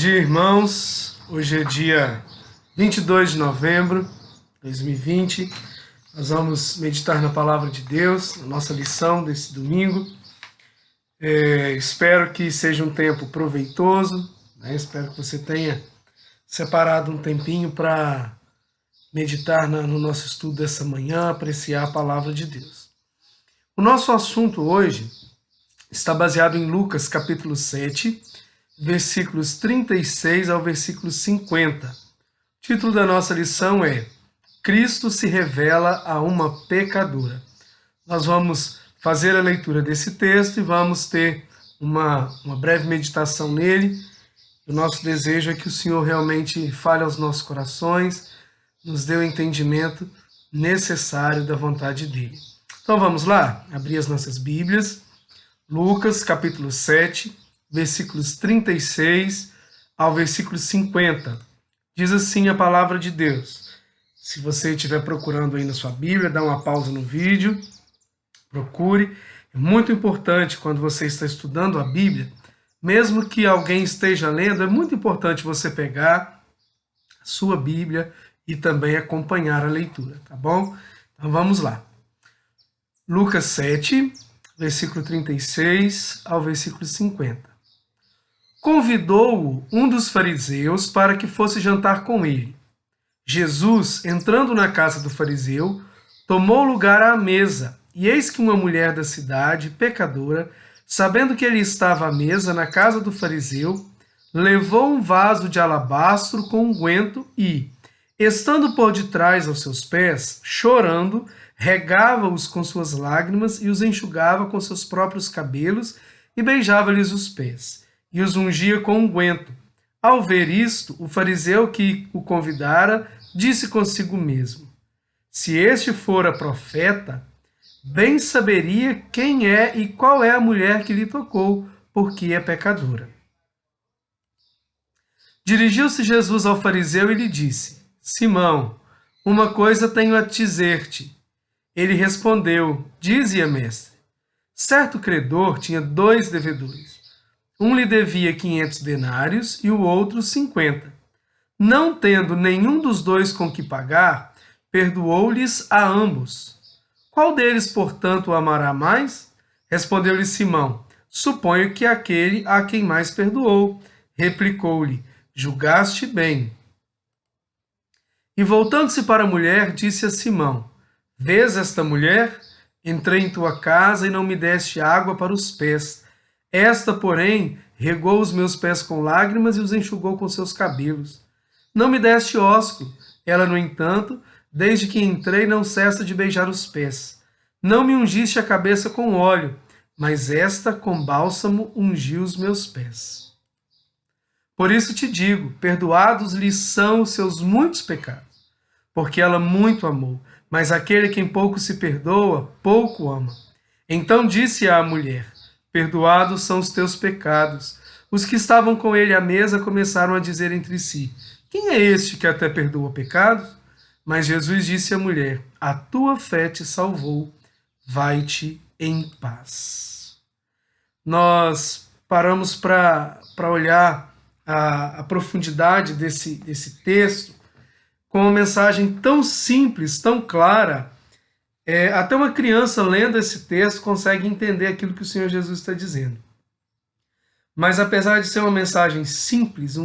dia, irmãos. Hoje é dia 22 de novembro de 2020. Nós vamos meditar na Palavra de Deus, na nossa lição desse domingo. Espero que seja um tempo proveitoso, né? Espero que você tenha separado um tempinho para meditar no nosso estudo dessa manhã, apreciar a Palavra de Deus. O nosso assunto hoje está baseado em Lucas capítulo 7, versículos 36 ao versículo 50. O título da nossa lição é Cristo se revela a uma pecadora. Nós vamos fazer a leitura desse texto e vamos ter uma breve meditação nele. O nosso desejo é que o Senhor realmente fale aos nossos corações, nos dê o entendimento necessário da vontade dele. Então vamos lá, abrir as nossas Bíblias. Lucas capítulo 7, versículos 36 ao versículo 50. Diz assim a palavra de Deus. Se você estiver procurando aí na sua Bíblia, dá uma pausa no vídeo, procure. É muito importante quando você está estudando a Bíblia, mesmo que alguém esteja lendo, é muito importante você pegar a sua Bíblia e também acompanhar a leitura, tá bom? Então vamos lá. Lucas 7, versículo 36 ao versículo 50. Convidou-o um dos fariseus para que fosse jantar com ele. Jesus, entrando na casa do fariseu, tomou lugar à mesa, e eis que uma mulher da cidade, pecadora, sabendo que ele estava à mesa na casa do fariseu, levou um vaso de alabastro com unguento e, estando por detrás aos seus pés, chorando, regava-os com suas lágrimas e os enxugava com seus próprios cabelos e beijava-lhes os pés, e os ungia com unguento. Ao ver isto, o fariseu que o convidara disse consigo mesmo: se este fora profeta, bem saberia quem é e qual é a mulher que lhe tocou, porque é pecadora. Dirigiu-se Jesus ao fariseu e lhe disse: Simão, uma coisa tenho a dizer-te. Ele respondeu: dize-a, mestre. Certo credor tinha 2 devedores. Um lhe devia 500 denários e o outro 50. Não tendo nenhum dos 2 com que pagar, perdoou-lhes a ambos. Qual deles, portanto, o amará mais? Respondeu-lhe Simão: suponho que aquele a quem mais perdoou. Replicou-lhe: julgaste bem. E voltando-se para a mulher, disse a Simão: vês esta mulher? Entrei em tua casa e não me deste água para os pés. Esta, porém, regou os meus pés com lágrimas e os enxugou com seus cabelos. Não me deste ósculo. Ela, no entanto, desde que entrei, não cessa de beijar os pés. Não me ungiste a cabeça com óleo, mas esta, com bálsamo, ungiu os meus pés. Por isso te digo, perdoados lhes são os seus muitos pecados, porque ela muito amou, mas aquele quem pouco se perdoa, pouco ama. Então disse à mulher: perdoados são os teus pecados. Os que estavam com ele à mesa começaram a dizer entre si: quem é este que até perdoa pecados? Mas Jesus disse à mulher: a tua fé te salvou, vai-te em paz. Nós paramos para olhar a profundidade desse texto com uma mensagem tão simples, tão clara. Até uma criança lendo esse texto consegue entender aquilo que o Senhor Jesus está dizendo. Mas apesar de ser uma mensagem simples,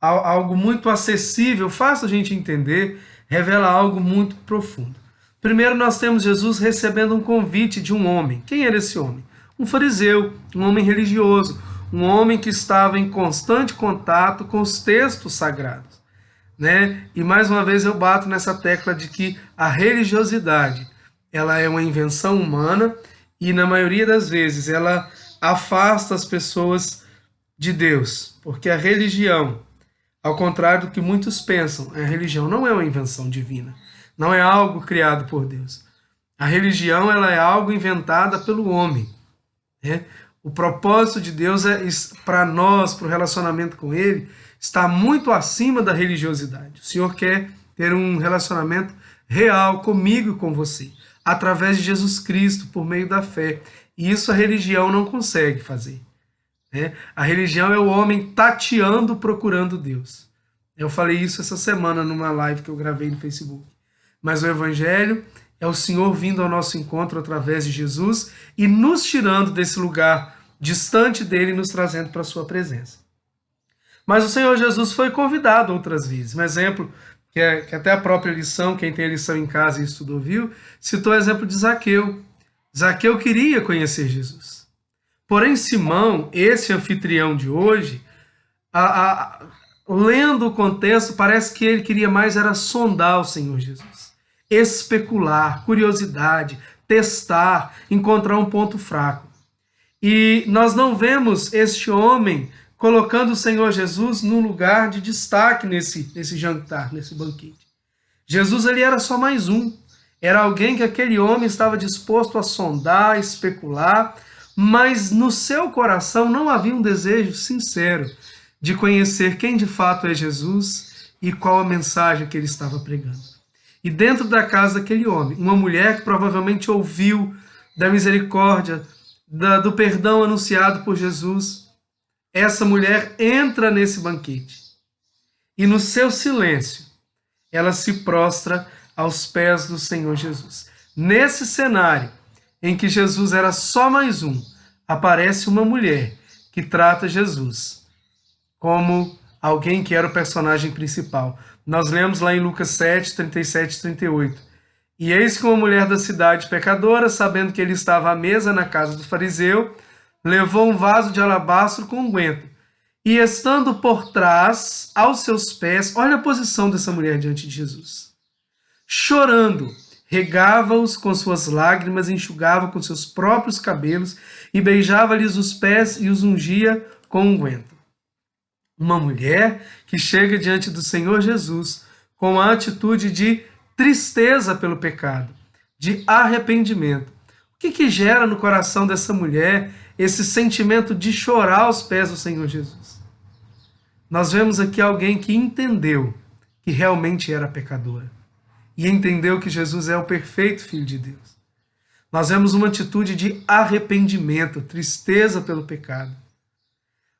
algo muito acessível, fácil a gente entender, revela algo muito profundo. Primeiro nós temos Jesus recebendo um convite de um homem. Quem era esse homem? Um fariseu, um homem religioso, um homem que estava em constante contato com os textos sagrados, né? E mais uma vez eu bato nessa tecla de que a religiosidade, ela é uma invenção humana e na maioria das vezes ela afasta as pessoas de Deus, porque a religião, ao contrário do que muitos pensam, a religião não é uma invenção divina, não é algo criado por Deus. A religião, ela é algo inventada pelo homem, né? O propósito de Deus para nós, para o relacionamento com Ele, está muito acima da religiosidade. O Senhor quer ter um relacionamento real comigo e com você, através de Jesus Cristo, por meio da fé. E isso a religião não consegue fazer. né? A religião é o homem tateando, procurando Deus. Eu falei isso essa semana numa live que eu gravei no Facebook. Mas o evangelho é o Senhor vindo ao nosso encontro através de Jesus e nos tirando desse lugar distante dele e nos trazendo para a sua presença. Mas o Senhor Jesus foi convidado outras vezes. Um exemplo que até a própria lição, quem tem a lição em casa e estudou viu, citou o exemplo de Zaqueu. Zaqueu queria conhecer Jesus. Porém, Simão, esse anfitrião de hoje, lendo o contexto, parece que ele queria mais era sondar o Senhor Jesus. Especular, curiosidade, testar, encontrar um ponto fraco. E nós não vemos este homem colocando o Senhor Jesus num lugar de destaque nesse jantar, nesse banquete. Jesus ele era só mais um. Era alguém que aquele homem estava disposto a sondar, especular, mas no seu coração não havia um desejo sincero de conhecer quem de fato é Jesus e qual a mensagem que ele estava pregando. E dentro da casa daquele homem, uma mulher que provavelmente ouviu da misericórdia, do perdão anunciado por Jesus, essa mulher entra nesse banquete e no seu silêncio ela se prostra aos pés do Senhor Jesus. Nesse cenário em que Jesus era só mais um, aparece uma mulher que trata Jesus como alguém que era o personagem principal. Nós lemos lá em Lucas 7, 37 e 38. E eis que uma mulher da cidade pecadora, sabendo que ele estava à mesa na casa do fariseu, levou um vaso de alabastro com unguento. E estando por trás, aos seus pés, olha a posição dessa mulher diante de Jesus. Chorando, regava-os com suas lágrimas, enxugava com seus próprios cabelos e beijava-lhes os pés e os ungia com unguento. Uma mulher que chega diante do Senhor Jesus com a atitude de tristeza pelo pecado, de arrependimento. O que gera no coração dessa mulher esse sentimento de chorar aos pés do Senhor Jesus? Nós vemos aqui alguém que entendeu que realmente era pecadora e entendeu que Jesus é o perfeito Filho de Deus. Nós vemos uma atitude de arrependimento, tristeza pelo pecado,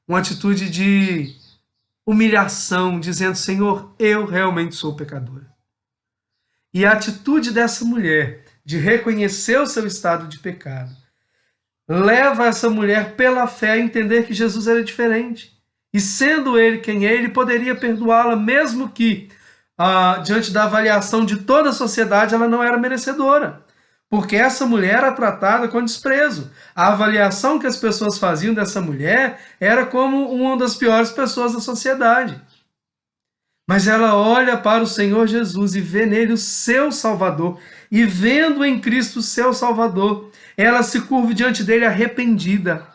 uma atitude de humilhação, dizendo: Senhor, eu realmente sou pecadora. E a atitude dessa mulher de reconhecer o seu estado de pecado leva essa mulher pela fé a entender que Jesus era diferente. E sendo ele quem é, ele poderia perdoá-la, mesmo que diante da avaliação de toda a sociedade ela não era merecedora. Porque essa mulher era tratada com desprezo. A avaliação que as pessoas faziam dessa mulher era como uma das piores pessoas da sociedade. Mas ela olha para o Senhor Jesus e vê nele o seu Salvador. E vendo em Cristo o seu Salvador, ela se curva diante dele arrependida.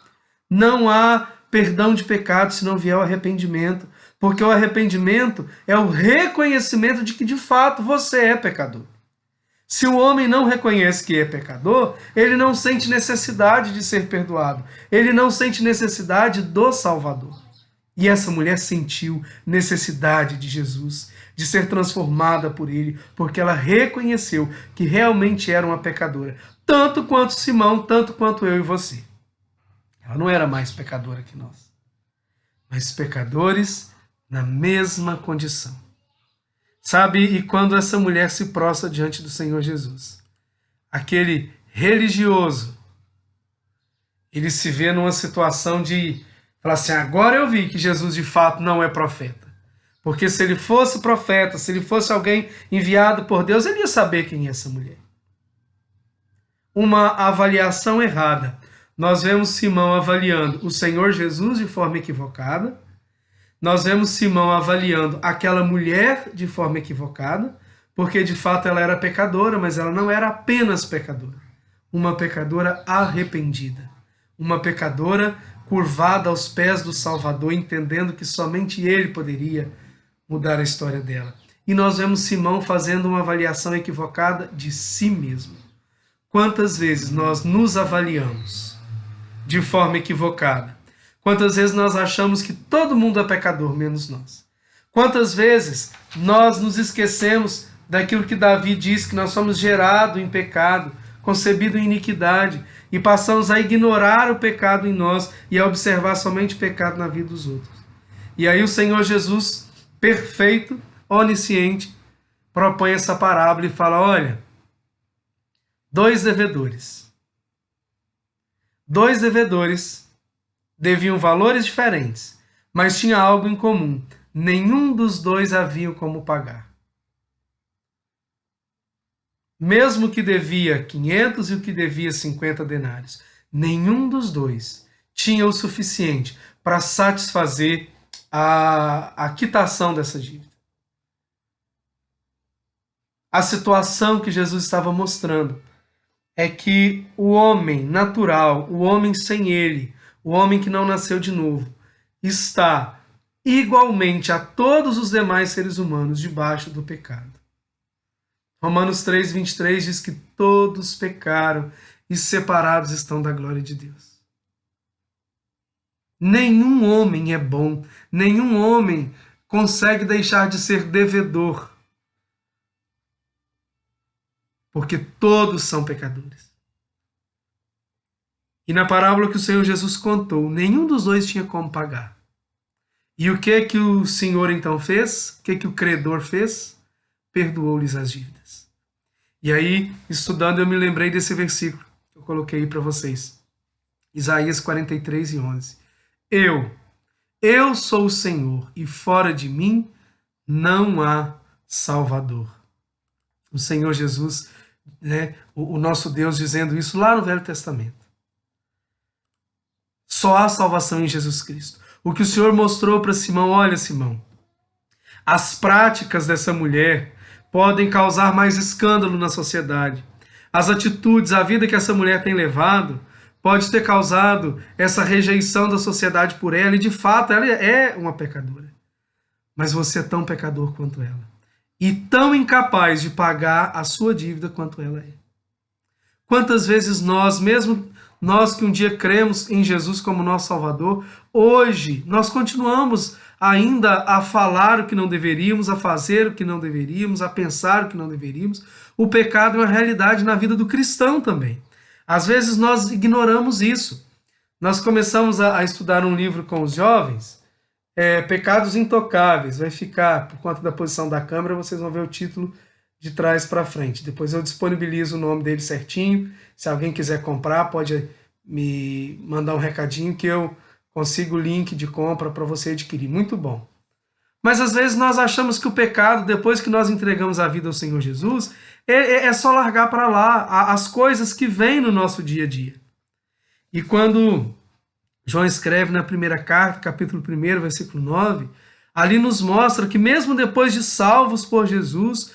Não há perdão de pecado se não vier o arrependimento. Porque o arrependimento é o reconhecimento de que de fato você é pecador. Se o homem não reconhece que é pecador, ele não sente necessidade de ser perdoado. Ele não sente necessidade do Salvador. E essa mulher sentiu necessidade de Jesus, de ser transformada por ele, porque ela reconheceu que realmente era uma pecadora. Tanto quanto Simão, tanto quanto eu e você. Ela não era mais pecadora que nós, mas pecadores na mesma condição. Sabe, e quando essa mulher se prostra diante do Senhor Jesus, aquele religioso, ele se vê numa situação de falar assim: agora eu vi que Jesus de fato não é profeta. Porque se ele fosse profeta, se ele fosse alguém enviado por Deus, ele ia saber quem é essa mulher. Uma avaliação errada. Nós vemos Simão avaliando o Senhor Jesus de forma equivocada. Nós vemos Simão avaliando aquela mulher de forma equivocada, porque de fato ela era pecadora, mas ela não era apenas pecadora. Uma pecadora arrependida. Uma pecadora curvada aos pés do Salvador, entendendo que somente ele poderia mudar a história dela. E nós vemos Simão fazendo uma avaliação equivocada de si mesmo. Quantas vezes nós nos avaliamos de forma equivocada? Quantas vezes nós achamos que todo mundo é pecador, menos nós? Quantas vezes nós nos esquecemos daquilo que Davi diz, que nós somos gerados em pecado, concebido em iniquidade, e passamos a ignorar o pecado em nós e a observar somente o pecado na vida dos outros. E aí o Senhor Jesus, perfeito, onisciente, propõe essa parábola e fala: olha, dois devedores deviam valores diferentes, mas tinha algo em comum: nenhum dos dois havia como pagar. Mesmo que devia 500 e o que devia 50 denários, nenhum dos dois tinha o suficiente para satisfazer a quitação dessa dívida. A situação que Jesus estava mostrando é que o homem natural, o homem sem ele, o homem que não nasceu de novo, está igualmente a todos os demais seres humanos debaixo do pecado. Romanos 3:23 diz que todos pecaram e separados estão da glória de Deus. Nenhum homem é bom, nenhum homem consegue deixar de ser devedor, porque todos são pecadores. E na parábola que o Senhor Jesus contou, nenhum dos dois tinha como pagar. E o que o Senhor então fez? O que o credor fez? Perdoou-lhes as dívidas. E aí, estudando, eu me lembrei desse versículo que eu coloquei aí para vocês. Isaías 43:11. Eu sou o Senhor, e fora de mim não há Salvador. O Senhor Jesus, o nosso Deus, dizendo isso lá no Velho Testamento. Só há salvação em Jesus Cristo. O que o Senhor mostrou para Simão: olha, Simão, as práticas dessa mulher podem causar mais escândalo na sociedade. As atitudes, a vida que essa mulher tem levado, pode ter causado essa rejeição da sociedade por ela, e de fato ela é uma pecadora. Mas você é tão pecador quanto ela, e tão incapaz de pagar a sua dívida quanto ela é. Quantas vezes nós, mesmo nós que um dia cremos em Jesus como nosso Salvador, hoje nós continuamos ainda a falar o que não deveríamos, a fazer o que não deveríamos, a pensar o que não deveríamos. O pecado é uma realidade na vida do cristão também. Às vezes nós ignoramos isso. Nós começamos a estudar um livro com os jovens, Pecados Intocáveis. Vai ficar, por conta da posição da câmera, vocês vão ver o título de trás para frente. Depois eu disponibilizo o nome dele certinho. Se alguém quiser comprar, pode me mandar um recadinho que eu consigo o link de compra para você adquirir. Muito bom. Mas às vezes nós achamos que o pecado, depois que nós entregamos a vida ao Senhor Jesus, é só largar para lá as coisas que vêm no nosso dia a dia. E quando João escreve na primeira carta, capítulo 1, versículo 9, ali nos mostra que mesmo depois de salvos por Jesus,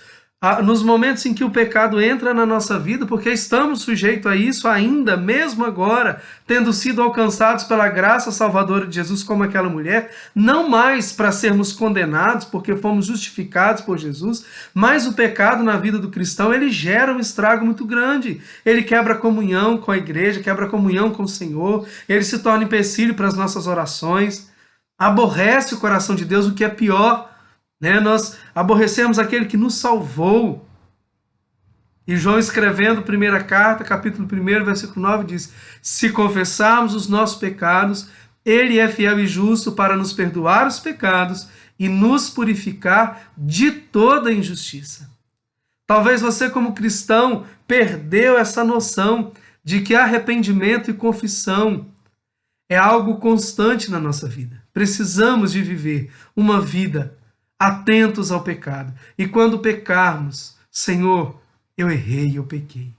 nos momentos em que o pecado entra na nossa vida, porque estamos sujeitos a isso ainda, mesmo agora, tendo sido alcançados pela graça salvadora de Jesus, como aquela mulher, não mais para sermos condenados, porque fomos justificados por Jesus, mas o pecado na vida do cristão, ele gera um estrago muito grande. Ele quebra a comunhão com a igreja, quebra a comunhão com o Senhor, ele se torna empecilho para as nossas orações, aborrece o coração de Deus, o que é pior. Nós aborrecemos aquele que nos salvou. E João, escrevendo primeira carta, capítulo 1, versículo 9, diz: se confessarmos os nossos pecados, ele é fiel e justo para nos perdoar os pecados e nos purificar de toda injustiça. Talvez você, como cristão, perdeu essa noção de que arrependimento e confissão é algo constante na nossa vida. Precisamos de viver uma vida atentos ao pecado. E quando pecarmos, Senhor, eu errei, eu pequei.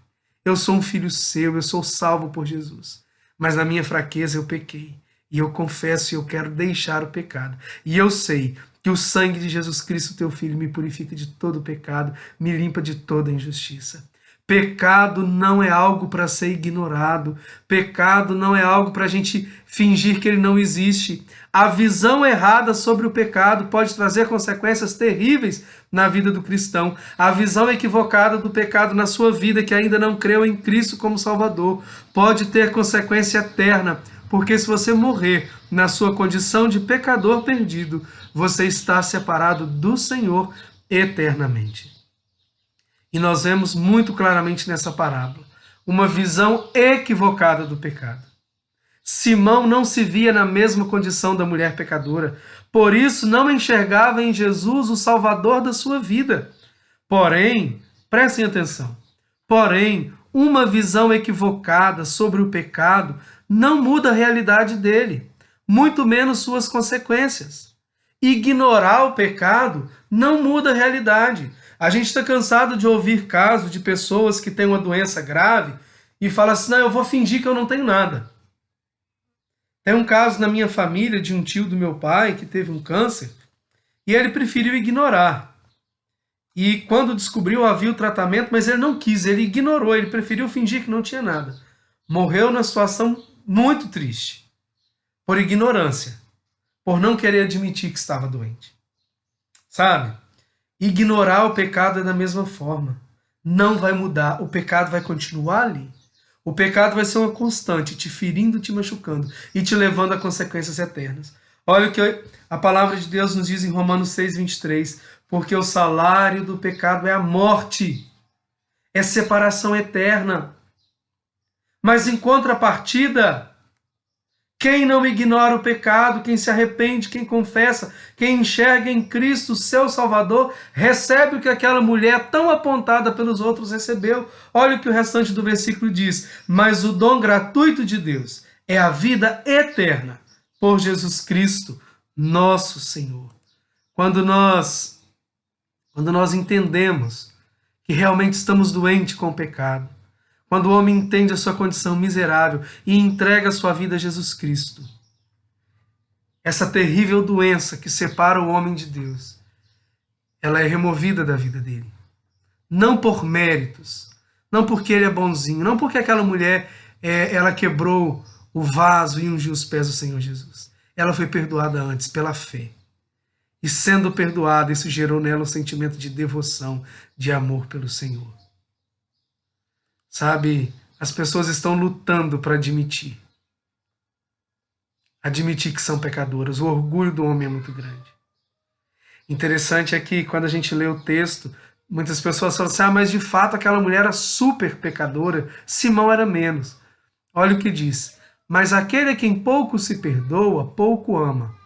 Eu sou um filho seu, eu sou salvo por Jesus. Mas na minha fraqueza eu pequei. E eu confesso e eu quero deixar o pecado. E eu sei que o sangue de Jesus Cristo, teu Filho, me purifica de todo o pecado, me limpa de toda injustiça. Pecado não é algo para ser ignorado. Pecado não é algo para a gente fingir que ele não existe. A visão errada sobre o pecado pode trazer consequências terríveis na vida do cristão. A visão equivocada do pecado na sua vida, que ainda não creu em Cristo como Salvador, pode ter consequência eterna. Porque se você morrer na sua condição de pecador perdido, você está separado do Senhor eternamente. E nós vemos muito claramente nessa parábola uma visão equivocada do pecado. Simão não se via na mesma condição da mulher pecadora, por isso não enxergava em Jesus o Salvador da sua vida. Porém, prestem atenção, uma visão equivocada sobre o pecado não muda a realidade dele, muito menos suas consequências. Ignorar o pecado não muda a realidade. A gente está cansado de ouvir casos de pessoas que têm uma doença grave e falam assim, não, eu vou fingir que eu não tenho nada. Tem um caso na minha família de um tio do meu pai que teve um câncer e ele preferiu ignorar. E quando descobriu, havia o tratamento, mas ele não quis, ele ignorou, ele preferiu fingir que não tinha nada. Morreu numa situação muito triste, por ignorância, por não querer admitir que estava doente. Sabe? Ignorar o pecado é da mesma forma. Não vai mudar, o pecado vai continuar ali. O pecado vai ser uma constante, te ferindo, te machucando e te levando a consequências eternas. Olha o que a palavra de Deus nos diz em Romanos 6:23, porque o salário do pecado é a morte, é separação eterna. Mas em contrapartida, quem não ignora o pecado, quem se arrepende, quem confessa, quem enxerga em Cristo, seu Salvador, recebe o que aquela mulher tão apontada pelos outros recebeu. Olha o que o restante do versículo diz. Mas o dom gratuito de Deus é a vida eterna por Jesus Cristo, nosso Senhor. Quando nós entendemos que realmente estamos doentes com o pecado, quando o homem entende a sua condição miserável e entrega a sua vida a Jesus Cristo, essa terrível doença que separa o homem de Deus, ela é removida da vida dele. Não por méritos, não porque ele é bonzinho, não porque aquela mulher ela quebrou o vaso e ungiu os pés do Senhor Jesus. Ela foi perdoada antes pela fé. E sendo perdoada, isso gerou nela um sentimento de devoção, de amor pelo Senhor. Sabe, as pessoas estão lutando para admitir que são pecadoras. O orgulho do homem é muito grande. Interessante é que quando a gente lê o texto, muitas pessoas falam assim, mas de fato aquela mulher era super pecadora, Simão era menos. Olha o que diz, mas aquele a quem pouco se perdoa, pouco ama.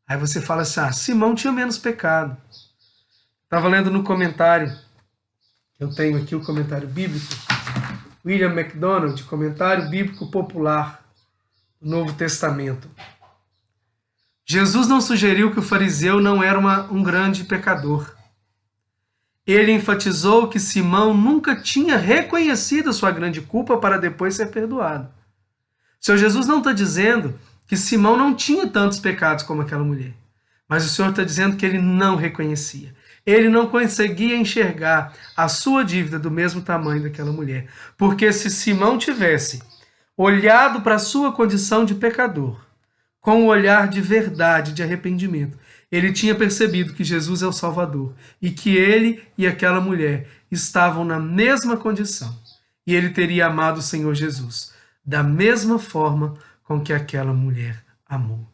Aí você fala assim, Simão tinha menos pecado. Estava lendo no comentário, eu tenho aqui o comentário bíblico, William MacDonald, comentário bíblico popular do Novo Testamento. Jesus não sugeriu que o fariseu não era um grande pecador. Ele enfatizou que Simão nunca tinha reconhecido a sua grande culpa para depois ser perdoado. O Senhor Jesus não está dizendo que Simão não tinha tantos pecados como aquela mulher, mas o Senhor está dizendo que ele não reconhecia. Ele não conseguia enxergar a sua dívida do mesmo tamanho daquela mulher. Porque se Simão tivesse olhado para a sua condição de pecador, com um olhar de verdade, de arrependimento, ele tinha percebido que Jesus é o Salvador e que ele e aquela mulher estavam na mesma condição. E ele teria amado o Senhor Jesus da mesma forma com que aquela mulher amou.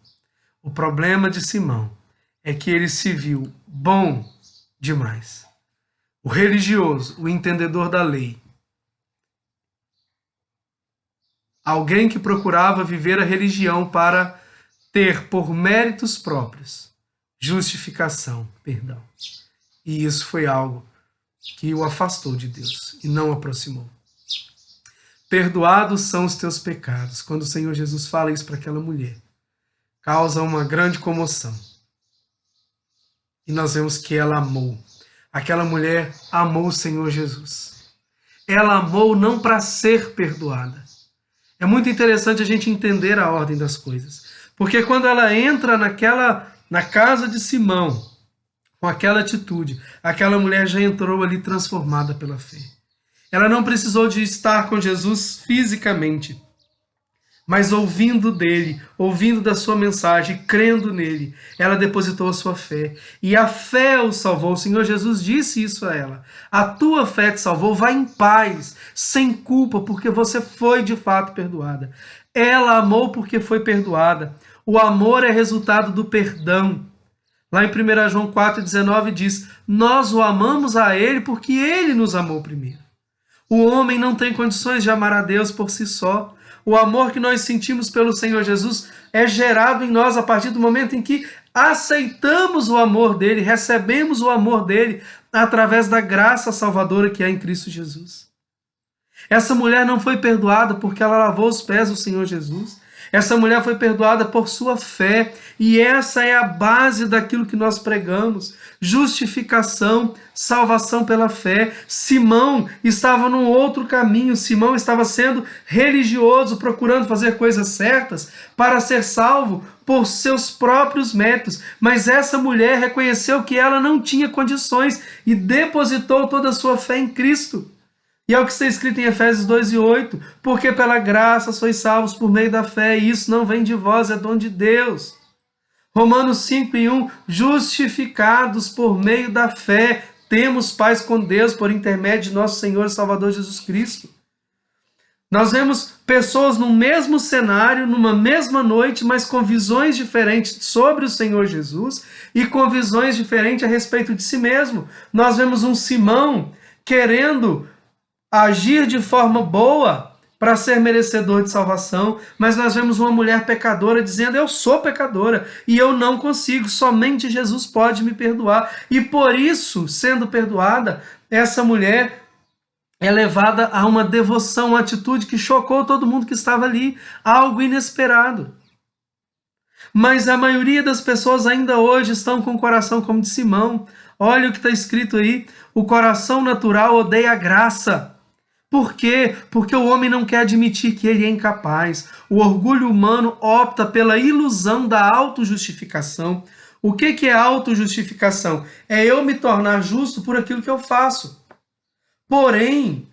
O problema de Simão é que ele se viu bom demais. O religioso, o entendedor da lei. Alguém que procurava viver a religião para ter por méritos próprios justificação, perdão. E isso foi algo que o afastou de Deus e não o aproximou. Perdoados são os teus pecados. Quando o Senhor Jesus fala isso para aquela mulher, causa uma grande comoção. E nós vemos que ela amou. Aquela mulher amou o Senhor Jesus. Ela amou não para ser perdoada. É muito interessante a gente entender a ordem das coisas. Porque quando ela entra na casa de Simão, com aquela atitude, aquela mulher já entrou ali transformada pela fé. Ela não precisou de estar com Jesus fisicamente, mas ouvindo dele, ouvindo da sua mensagem, crendo nele, ela depositou a sua fé. E a fé o salvou. O Senhor Jesus disse isso a ela. A tua fé te salvou, vai em paz, sem culpa, porque você foi de fato perdoada. Ela amou porque foi perdoada. O amor é resultado do perdão. Lá em 1 João 4,19 diz, nós o amamos a ele porque ele nos amou primeiro. O homem não tem condições de amar a Deus por si só. O amor que nós sentimos pelo Senhor Jesus é gerado em nós a partir do momento em que aceitamos o amor dele, recebemos o amor dele através da graça salvadora que é em Cristo Jesus. Essa mulher não foi perdoada porque ela lavou os pés do Senhor Jesus. Essa mulher foi perdoada por sua fé. E essa é a base daquilo que nós pregamos. Justificação, salvação pela fé. Simão estava num outro caminho. Simão estava sendo religioso, procurando fazer coisas certas para ser salvo por seus próprios méritos. Mas essa mulher reconheceu que ela não tinha condições e depositou toda a sua fé em Cristo. E é o que está escrito em Efésios 2:8, porque pela graça sois salvos por meio da fé, e isso não vem de vós, é dom de Deus. Romanos 5:1, justificados por meio da fé, temos paz com Deus por intermédio de nosso Senhor e Salvador Jesus Cristo. Nós vemos pessoas no mesmo cenário, numa mesma noite, mas com visões diferentes sobre o Senhor Jesus e com visões diferentes a respeito de si mesmo. Nós vemos um Simão querendo agir de forma boa para ser merecedor de salvação, mas nós vemos uma mulher pecadora dizendo: eu sou pecadora e eu não consigo, somente Jesus pode me perdoar. E por isso, sendo perdoada, essa mulher é levada a uma devoção, uma atitude que chocou todo mundo que estava ali, algo inesperado. Mas a maioria das pessoas ainda hoje estão com o coração como de Simão. Olha o que está escrito aí: o coração natural odeia a graça. Por quê? Porque o homem não quer admitir que ele é incapaz. O orgulho humano opta pela ilusão da autojustificação. O que é autojustificação? É eu me tornar justo por aquilo que eu faço. Porém,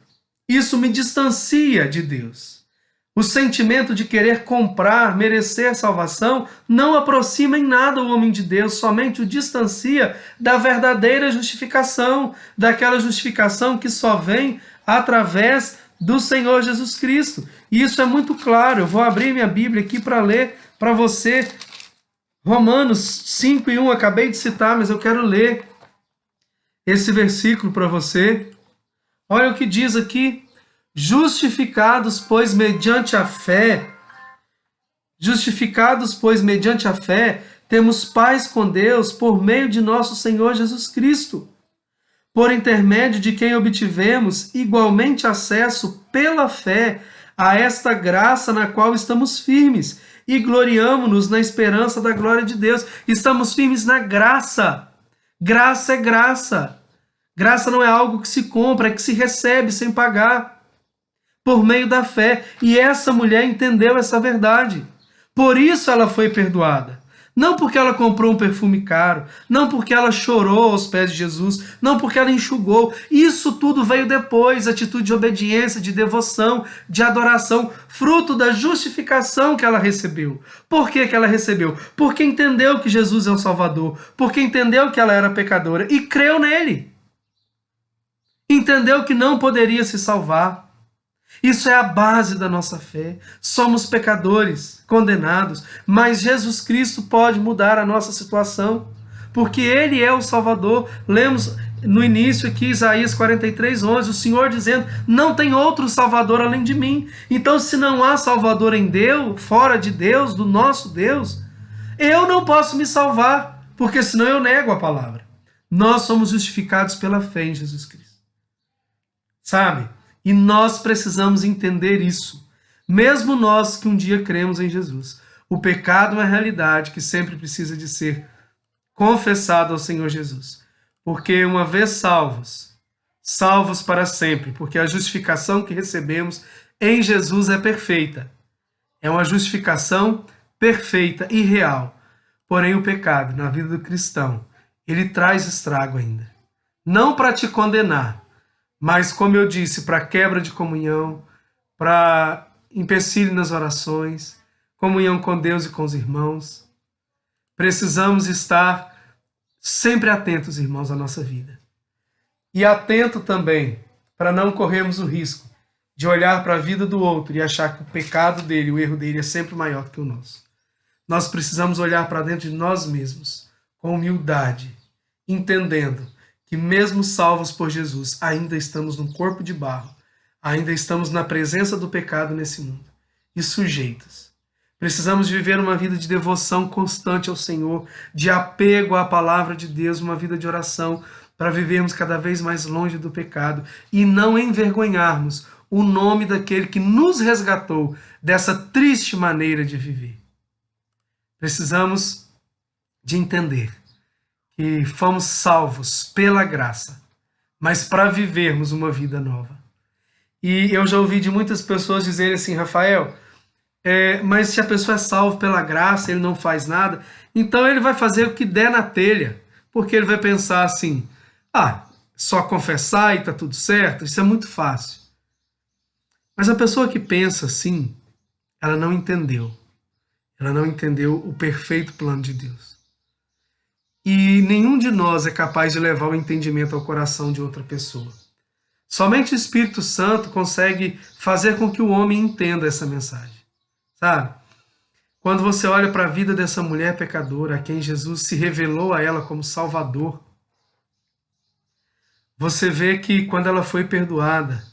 isso me distancia de Deus. O sentimento de querer comprar, merecer salvação, não aproxima em nada o homem de Deus, somente o distancia da verdadeira justificação, daquela justificação que só vem através do Senhor Jesus Cristo. E isso é muito claro. Eu vou abrir minha Bíblia aqui para ler para você Romanos 5:1, acabei de citar, mas eu quero ler esse versículo para você. Olha o que diz aqui: justificados, pois, mediante a fé, temos paz com Deus por meio de nosso Senhor Jesus Cristo, por intermédio de quem obtivemos igualmente acesso pela fé a esta graça na qual estamos firmes e gloriamo-nos na esperança da glória de Deus. Estamos firmes na graça. Graça é graça. Graça não é algo que se compra, é que se recebe sem pagar, por meio da fé. E essa mulher entendeu essa verdade. Por isso ela foi perdoada. Não porque ela comprou um perfume caro, não porque ela chorou aos pés de Jesus, não porque ela enxugou. Isso tudo veio depois, atitude de obediência, de devoção, de adoração, fruto da justificação que ela recebeu. Por que ela recebeu? Porque entendeu que Jesus é o Salvador, porque entendeu que ela era pecadora e creu nele. Entendeu que não poderia se salvar. Isso é a base da nossa fé. Somos pecadores, condenados, mas Jesus Cristo pode mudar a nossa situação, porque Ele é o Salvador. Lemos no início aqui Isaías 43:11, o Senhor dizendo: não tem outro Salvador além de mim. Então, se não há Salvador em Deus, fora de Deus, do nosso Deus, eu não posso me salvar, porque senão eu nego a palavra. Nós somos justificados pela fé em Jesus Cristo. Sabe? E nós precisamos entender isso. Mesmo nós que um dia cremos em Jesus. O pecado é uma realidade que sempre precisa de ser confessado ao Senhor Jesus. Porque uma vez salvos, salvos para sempre. Porque a justificação que recebemos em Jesus é perfeita. É uma justificação perfeita e real. Porém, o pecado na vida do cristão, ele traz estrago ainda. Não para te condenar, mas, como eu disse, para quebra de comunhão, para empecilho nas orações, comunhão com Deus e com os irmãos. Precisamos estar sempre atentos, irmãos, à nossa vida. E atento também para não corrermos o risco de olhar para a vida do outro e achar que o pecado dele, o erro dele é sempre maior do que o nosso. Nós precisamos olhar para dentro de nós mesmos, com humildade, entendendo que mesmo salvos por Jesus, ainda estamos num corpo de barro, Ainda estamos na presença do pecado nesse mundo e sujeitos. Precisamos viver uma vida de devoção constante ao Senhor, de apego à palavra de Deus, uma vida de oração, para vivermos cada vez mais longe do pecado e não envergonharmos o nome daquele que nos resgatou dessa triste maneira de viver. Precisamos de entender que fomos salvos pela graça, mas para vivermos uma vida nova. E eu já ouvi de muitas pessoas dizerem assim, Rafael, mas se a pessoa é salva pela graça, ele não faz nada, então ele vai fazer o que der na telha, porque ele vai pensar assim, só confessar e está tudo certo, isso é muito fácil. Mas a pessoa que pensa assim, ela não entendeu o perfeito plano de Deus. E nenhum de nós é capaz de levar o entendimento ao coração de outra pessoa. Somente o Espírito Santo consegue fazer com que o homem entenda essa mensagem. Sabe? Quando você olha para a vida dessa mulher pecadora, a quem Jesus se revelou a ela como Salvador, você vê que quando ela foi perdoada,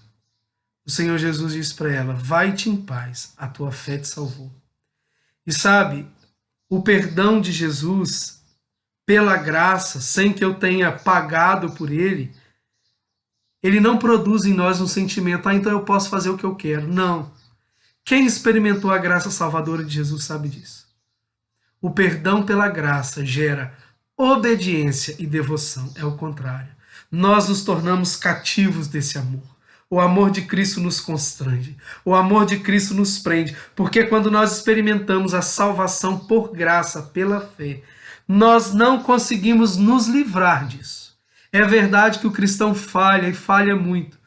o Senhor Jesus disse para ela, vai-te em paz, a tua fé te salvou. E sabe, o perdão de Jesus, pela graça, sem que eu tenha pagado por ele não produz em nós um sentimento, então eu posso fazer o que eu quero. Não. Quem experimentou a graça salvadora de Jesus sabe disso. O perdão pela graça gera obediência e devoção. É o contrário. Nós nos tornamos cativos desse amor. O amor de Cristo nos constrange. O amor de Cristo nos prende. Porque quando nós experimentamos a salvação por graça, pela fé, nós não conseguimos nos livrar disso. É verdade que o cristão falha e falha muito.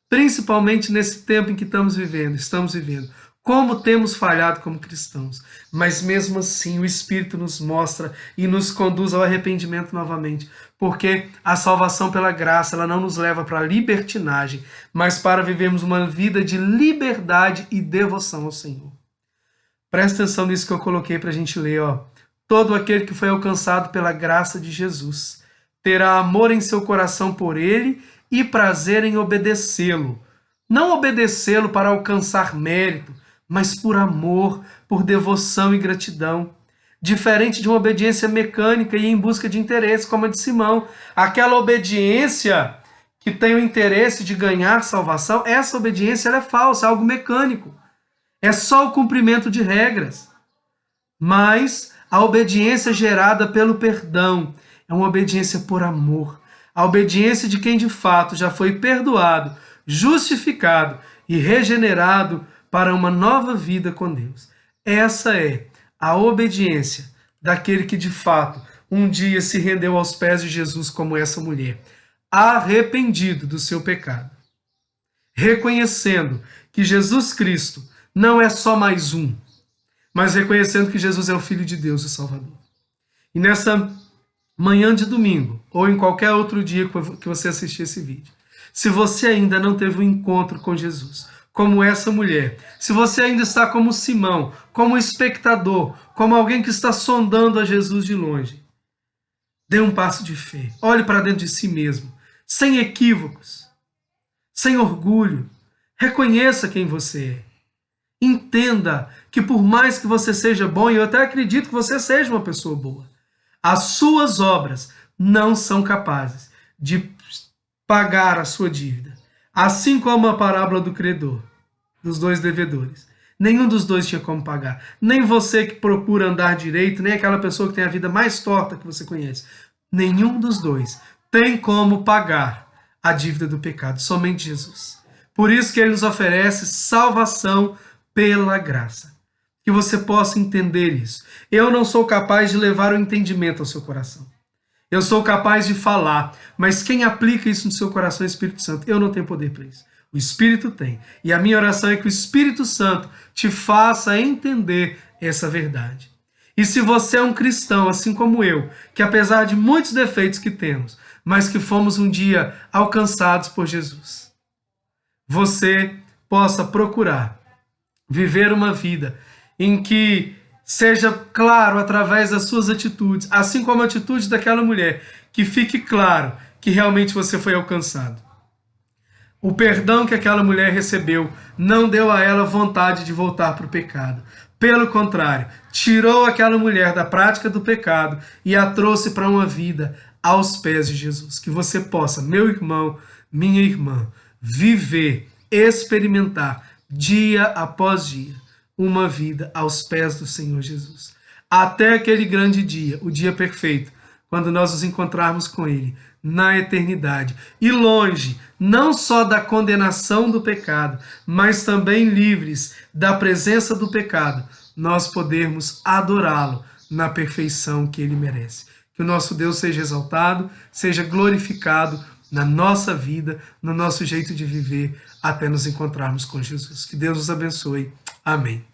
Principalmente nesse tempo em que estamos vivendo. Como temos falhado como cristãos. Mas mesmo assim o Espírito nos mostra e nos conduz ao arrependimento novamente. Porque a salvação pela graça, ela não nos leva para a libertinagem, mas para vivermos uma vida de liberdade e devoção ao Senhor. Presta atenção nisso que eu coloquei para a gente ler. Todo aquele que foi alcançado pela graça de Jesus terá amor em seu coração por ele e prazer em obedecê-lo. Não obedecê-lo para alcançar mérito, mas por amor, por devoção e gratidão. Diferente de uma obediência mecânica e em busca de interesse, como a de Simão. Aquela obediência que tem o interesse de ganhar salvação, essa obediência ela é falsa, é algo mecânico. É só o cumprimento de regras. Mas a obediência gerada pelo perdão é uma obediência por amor. A obediência de quem de fato já foi perdoado, justificado e regenerado para uma nova vida com Deus. Essa é a obediência daquele que de fato um dia se rendeu aos pés de Jesus como essa mulher, arrependido do seu pecado, reconhecendo que Jesus Cristo não é só mais um, mas reconhecendo que Jesus é o Filho de Deus e Salvador. E nessa manhã de domingo, ou em qualquer outro dia que você assistir esse vídeo, se você ainda não teve um encontro com Jesus, como essa mulher, se você ainda está como Simão, como espectador, como alguém que está sondando a Jesus de longe, dê um passo de fé, olhe para dentro de si mesmo, sem equívocos, sem orgulho, reconheça quem você é. Entenda que por mais que você seja bom, e eu até acredito que você seja uma pessoa boa, as suas obras não são capazes de pagar a sua dívida. Assim como a parábola do credor, dos dois devedores. Nenhum dos dois tinha como pagar. Nem você que procura andar direito, nem aquela pessoa que tem a vida mais torta que você conhece. Nenhum dos dois tem como pagar a dívida do pecado. Somente Jesus. Por isso que ele nos oferece salvação pela graça. Que você possa entender isso. Eu não sou capaz de levar o entendimento ao seu coração. Eu sou capaz de falar, mas quem aplica isso no seu coração é o Espírito Santo. Eu não tenho poder para isso. O Espírito tem. E a minha oração é que o Espírito Santo te faça entender essa verdade. E se você é um cristão, assim como eu, que apesar de muitos defeitos que temos, mas que fomos um dia alcançados por Jesus, você possa procurar viver uma vida em que seja claro através das suas atitudes, assim como a atitude daquela mulher, que fique claro que realmente você foi alcançado. O perdão que aquela mulher recebeu não deu a ela vontade de voltar para o pecado. Pelo contrário, tirou aquela mulher da prática do pecado e a trouxe para uma vida aos pés de Jesus. Que você possa, meu irmão, minha irmã, viver, experimentar, dia após dia, uma vida aos pés do Senhor Jesus. Até aquele grande dia, o dia perfeito, quando nós nos encontrarmos com Ele na eternidade. E longe, não só da condenação do pecado, mas também livres da presença do pecado, nós podermos adorá-lo na perfeição que Ele merece. Que o nosso Deus seja exaltado, seja glorificado na nossa vida, no nosso jeito de viver, até nos encontrarmos com Jesus. Que Deus nos abençoe. Amém.